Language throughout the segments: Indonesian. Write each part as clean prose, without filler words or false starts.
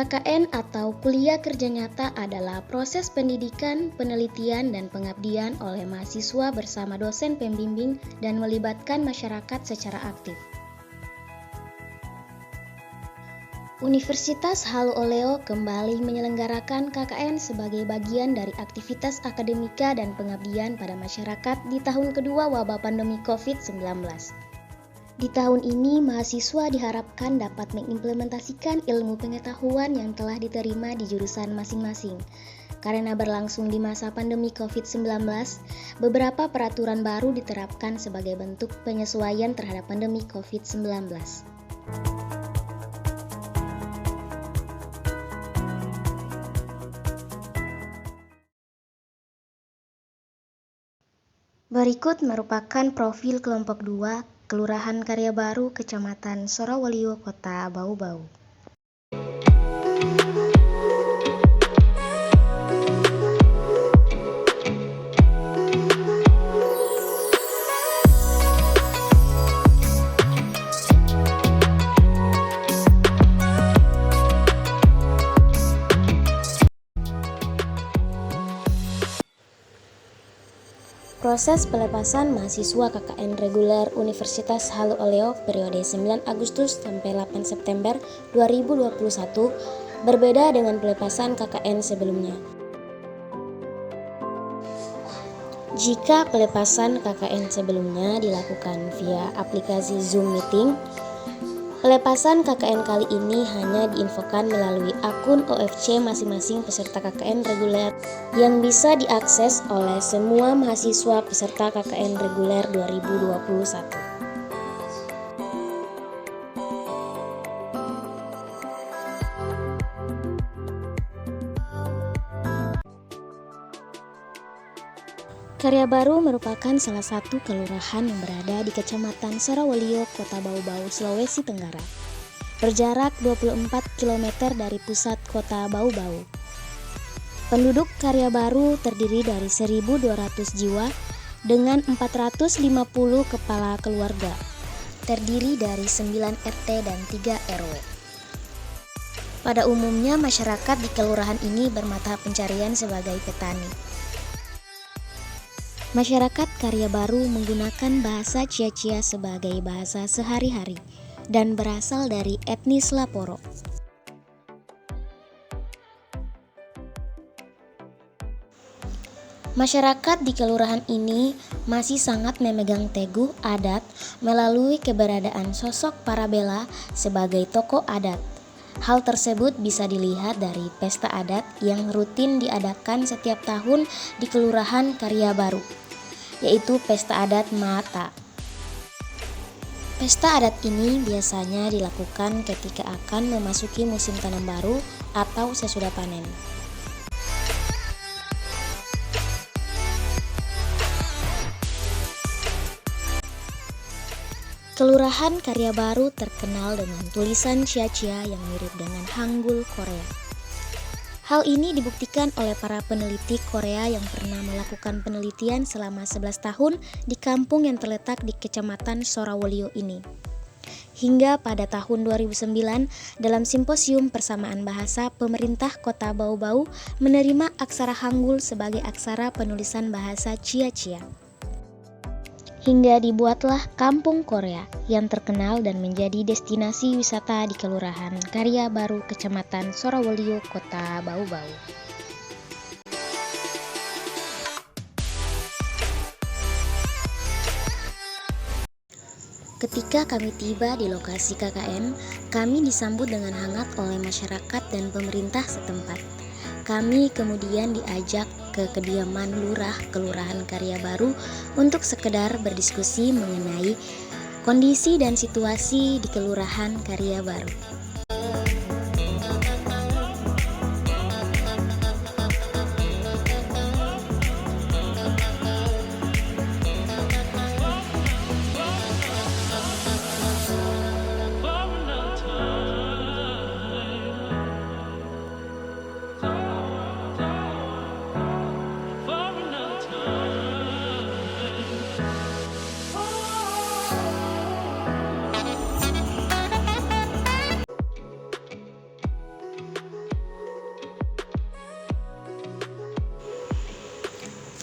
KKN atau kuliah kerja nyata adalah proses pendidikan, penelitian, dan pengabdian oleh mahasiswa bersama dosen pembimbing dan melibatkan masyarakat secara aktif. Universitas Halu Oleo kembali menyelenggarakan KKN sebagai bagian dari aktivitas akademika dan pengabdian pada masyarakat di tahun kedua wabah pandemi COVID-19. Di tahun ini, mahasiswa diharapkan dapat mengimplementasikan ilmu pengetahuan yang telah diterima di jurusan masing-masing. Karena berlangsung di masa pandemi COVID-19, beberapa peraturan baru diterapkan sebagai bentuk penyesuaian terhadap pandemi COVID-19. Berikut merupakan profil kelompok 2 Kelurahan Karya Baru, Kecamatan Sorowalio, Kota Bau-Bau. Proses pelepasan mahasiswa KKN reguler Universitas Halu Oleo periode 9 Agustus sampai 8 September 2021 berbeda dengan pelepasan KKN sebelumnya. Jika pelepasan KKN sebelumnya dilakukan via aplikasi Zoom Meeting, pelepasan KKN kali ini hanya diinfokan melalui akun OFC masing-masing peserta KKN reguler yang bisa diakses oleh semua mahasiswa peserta KKN reguler 2021. Karya Baru merupakan salah satu kelurahan yang berada di Kecamatan Sorowalio, Kota Bau-Bau, Sulawesi Tenggara. Berjarak 24 km dari pusat Kota Bau-Bau. Penduduk Karya Baru terdiri dari 1.200 jiwa dengan 450 kepala keluarga. Terdiri dari 9 RT dan 3 RW. Pada umumnya masyarakat di kelurahan ini bermata pencarian sebagai petani. Masyarakat Karya Baru menggunakan bahasa Cia-Cia sebagai bahasa sehari-hari dan berasal dari etnis Laporo. Masyarakat di kelurahan ini masih sangat memegang teguh adat melalui keberadaan sosok Parabela sebagai tokoh adat. Hal tersebut bisa dilihat dari pesta adat yang rutin diadakan setiap tahun di Kelurahan Karya Baru, yaitu Pesta Adat Mata. Pesta adat ini biasanya dilakukan ketika akan memasuki musim tanam baru atau sesudah panen. Kelurahan Karya Baru terkenal dengan tulisan Cia-Cia yang mirip dengan Hangul Korea. Hal ini dibuktikan oleh para peneliti Korea yang pernah melakukan penelitian selama 11 tahun di kampung yang terletak di Kecamatan Sorowalio ini. Hingga pada tahun 2009, dalam simposium persamaan bahasa pemerintah Kota Bau-Bau menerima aksara Hangul sebagai aksara penulisan bahasa Cia-Cia. Hingga dibuatlah Kampung Korea yang terkenal dan menjadi destinasi wisata di Kelurahan Karya Baru, Kecamatan Sorowalio, Kota Bau-Bau. Ketika kami tiba di lokasi KKN, kami disambut dengan hangat oleh masyarakat dan pemerintah setempat. Kami kemudian diajak ke kediaman lurah Kelurahan Karya Baru untuk sekedar berdiskusi mengenai kondisi dan situasi di Kelurahan Karya Baru.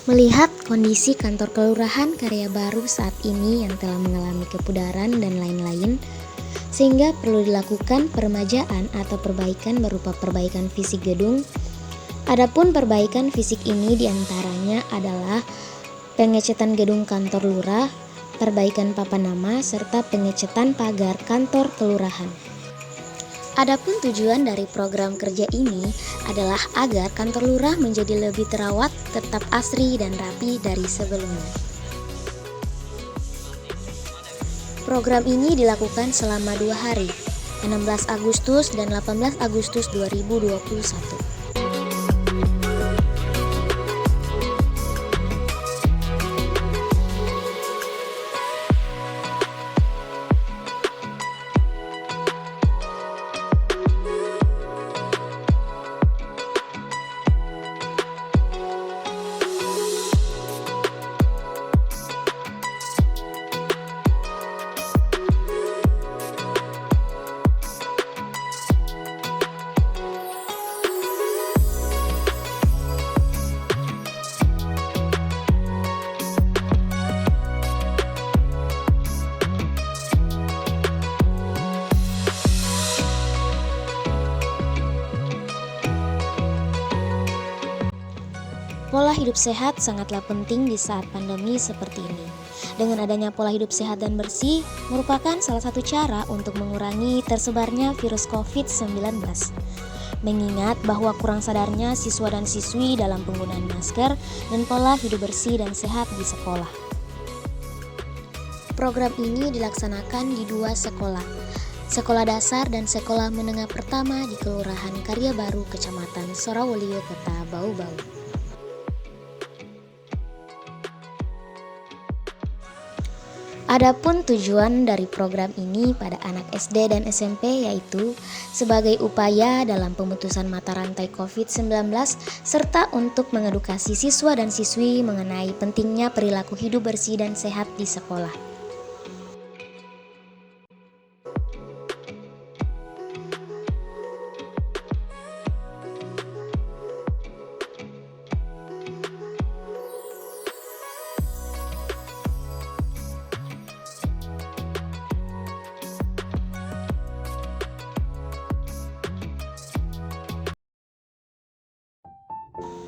Melihat kondisi kantor kelurahan Karya Baru saat ini yang telah mengalami kepudaran dan lain-lain, sehingga perlu dilakukan peremajaan atau perbaikan berupa perbaikan fisik gedung. Adapun perbaikan fisik ini diantaranya adalah pengecetan gedung kantor lurah, perbaikan papan nama, serta pengecetan pagar kantor kelurahan. Adapun tujuan dari program kerja ini adalah agar kantor lurah menjadi lebih terawat, tetap asri dan rapi dari sebelumnya. Program ini dilakukan selama 2 hari, 16 Agustus dan 18 Agustus 2021. Pola hidup sehat sangatlah penting di saat pandemi seperti ini. Dengan adanya pola hidup sehat dan bersih merupakan salah satu cara untuk mengurangi tersebarnya virus COVID-19. Mengingat bahwa kurang sadarnya siswa dan siswi dalam penggunaan masker dan pola hidup bersih dan sehat di sekolah. Program ini dilaksanakan di 2 sekolah, Sekolah Dasar dan Sekolah Menengah Pertama di Kelurahan Karya Baru, Kecamatan Sorawolio, Kota Bau-Bau. Adapun tujuan dari program ini pada anak SD dan SMP yaitu sebagai upaya dalam pemutusan mata rantai COVID-19 serta untuk mengedukasi siswa dan siswi mengenai pentingnya perilaku hidup bersih dan sehat di sekolah.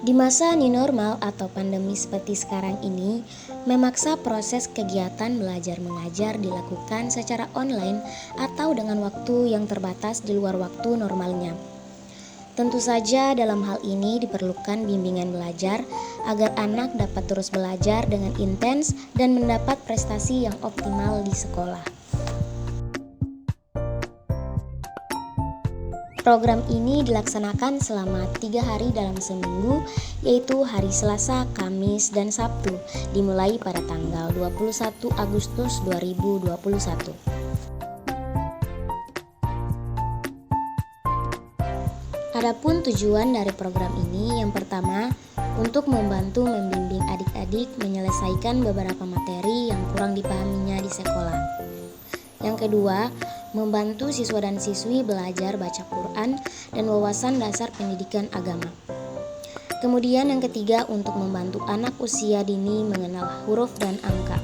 Di masa new normal atau pandemi seperti sekarang ini, memaksa proses kegiatan belajar mengajar dilakukan secara online atau dengan waktu yang terbatas di luar waktu normalnya. Tentu saja dalam hal ini diperlukan bimbingan belajar agar anak dapat terus belajar dengan intens dan mendapat prestasi yang optimal di sekolah. Program ini dilaksanakan selama 3 hari dalam seminggu, yaitu hari Selasa, Kamis, dan Sabtu, dimulai pada tanggal 21 Agustus 2021. Adapun tujuan dari program ini, yang pertama, untuk membantu membimbing adik-adik menyelesaikan beberapa materi yang kurang dipahaminya di sekolah. Yang kedua, membantu siswa dan siswi belajar baca Quran dan wawasan dasar pendidikan agama. Kemudian yang ketiga, untuk membantu anak usia dini mengenal huruf dan angka.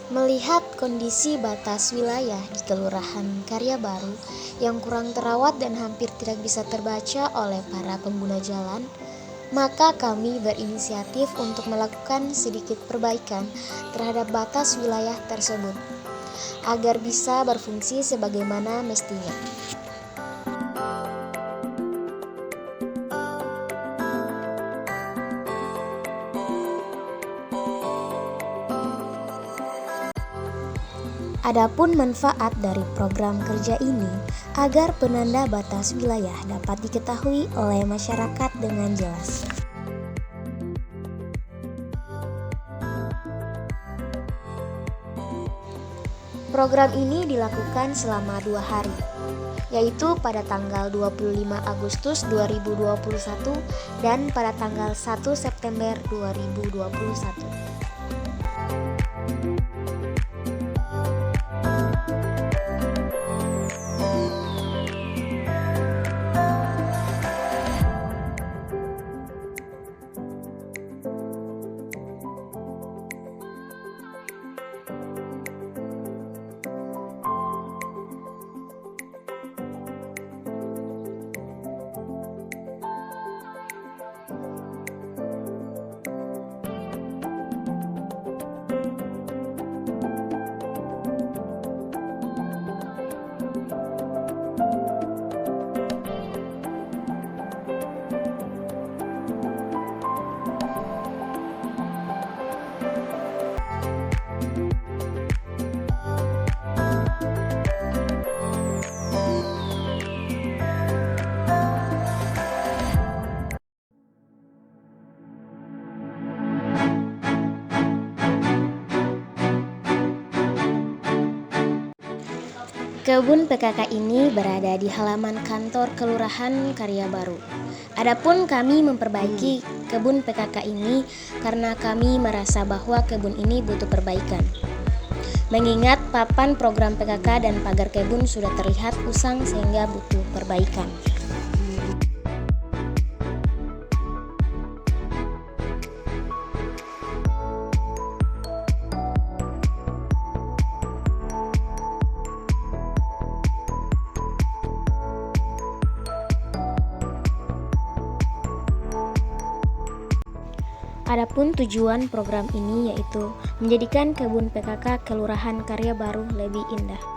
Melihat kondisi batas wilayah di Kelurahan Karya Baru yang kurang terawat dan hampir tidak bisa terbaca oleh para pengguna jalan, maka kami berinisiatif untuk melakukan sedikit perbaikan terhadap batas wilayah tersebut agar bisa berfungsi sebagaimana mestinya. Adapun manfaat dari program kerja ini agar penanda batas wilayah dapat diketahui oleh masyarakat dengan jelas. Program ini dilakukan selama 2 hari, yaitu pada tanggal 25 Agustus 2021 dan pada tanggal 1 September 2021. Kebun PKK ini berada di halaman kantor Kelurahan Karya Baru. Adapun kami memperbaiki kebun PKK ini karena kami merasa bahwa kebun ini butuh perbaikan. Mengingat papan program PKK dan pagar kebun sudah terlihat usang sehingga butuh perbaikan. Adapun tujuan program ini yaitu menjadikan kebun PKK Kelurahan Karya Baru lebih indah.